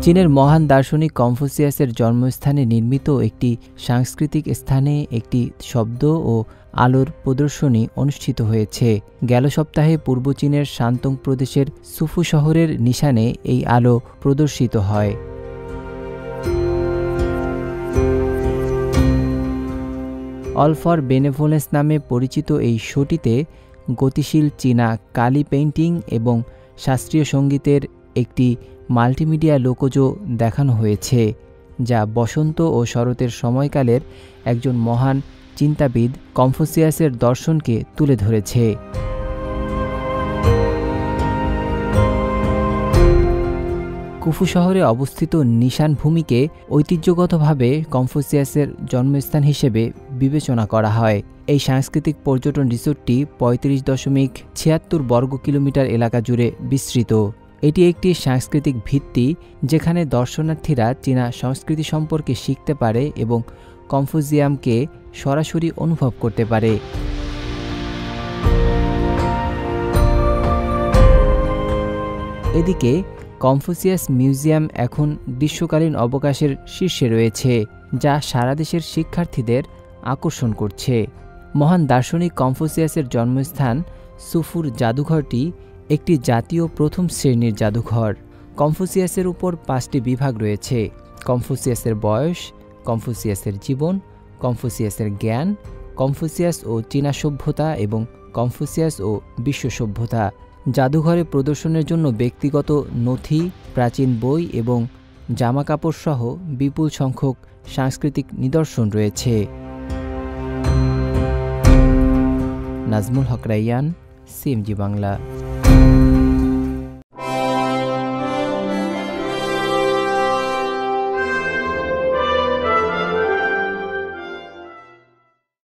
চীনের মহান দার্শনিক কনফুসিয়াসের জন্মস্থানে নির্মিত একটি সাংস্কৃতিক স্থানে একটি শব্দ ও আলোর প্রদর্শনী অনুষ্ঠিত হয়েছে। গেল সপ্তাহে পূর্ব চীনের শান্তং প্রদেশের সুফু শহরের নিশানে এই আলো প্রদর্শিত হয়। অল ফর বেনেভোলেন্স নামে পরিচিত এই শোটিতে গতিশীল চীনা কালি পেইন্টিং এবং শাস্ত্রীয় সঙ্গীতের একটি মাল্টিমিডিয়া লোকজ দেখানো হয়েছে, যা বসন্ত ও শরতের সময়কালের একজন মহান চিন্তাবিদ কনফুসিয়াসের দর্শনকে তুলে ধরেছে। কুফু শহরে অবস্থিত নিশান ভূমিকে ঐতিহ্যগতভাবে কনফুসিয়াসের জন্মস্থান হিসেবে বিবেচনা করা হয়। এই সাংস্কৃতিক পর্যটন রিসোর্টটি ৩৫.৭৬ বর্গ কিলোমিটার এলাকা জুড়ে বিস্তৃত। এটি একটি সাংস্কৃতিক ভিত্তি যেখানে দর্শনার্থীরা চীনা সংস্কৃতি সম্পর্কে শিখতে পারে এবং কনফুসিয়ামকে সরাসরি অনুভব করতে পারে। এদিকে কনফুসিয়াস মিউজিয়াম এখন গ্রীষ্মকালীন অবকাশের শীর্ষে রয়েছে, যা সারা দেশের শিক্ষার্থীদের আকর্ষণ করছে। মহান দার্শনিক কনফুসিয়াসের জন্মস্থান সুফুর জাদুঘরটি একটি জাতীয় প্রথম শ্রেণীর জাদুঘর। কনফুসিয়াসের উপর 5টি বিভাগ রয়েছে: কনফুসিয়াসের বয়স, কনফুসিয়াসের জীবন, কনফুসিয়াসের জ্ঞান, কনফুসিয়াস ও চীনা সভ্যতা এবং কনফুসিয়াস ও বিশ্ব সভ্যতা। জাদুঘরে প্রদর্শনের জন্য ব্যক্তিগত নথি, প্রাচীন বই এবং জামাকাপড় সহ বিপুল সংখ্যক সাংস্কৃতিক নিদর্শন রয়েছে। নাজমুল হক রাইয়ান, সিএমজি বাংলা।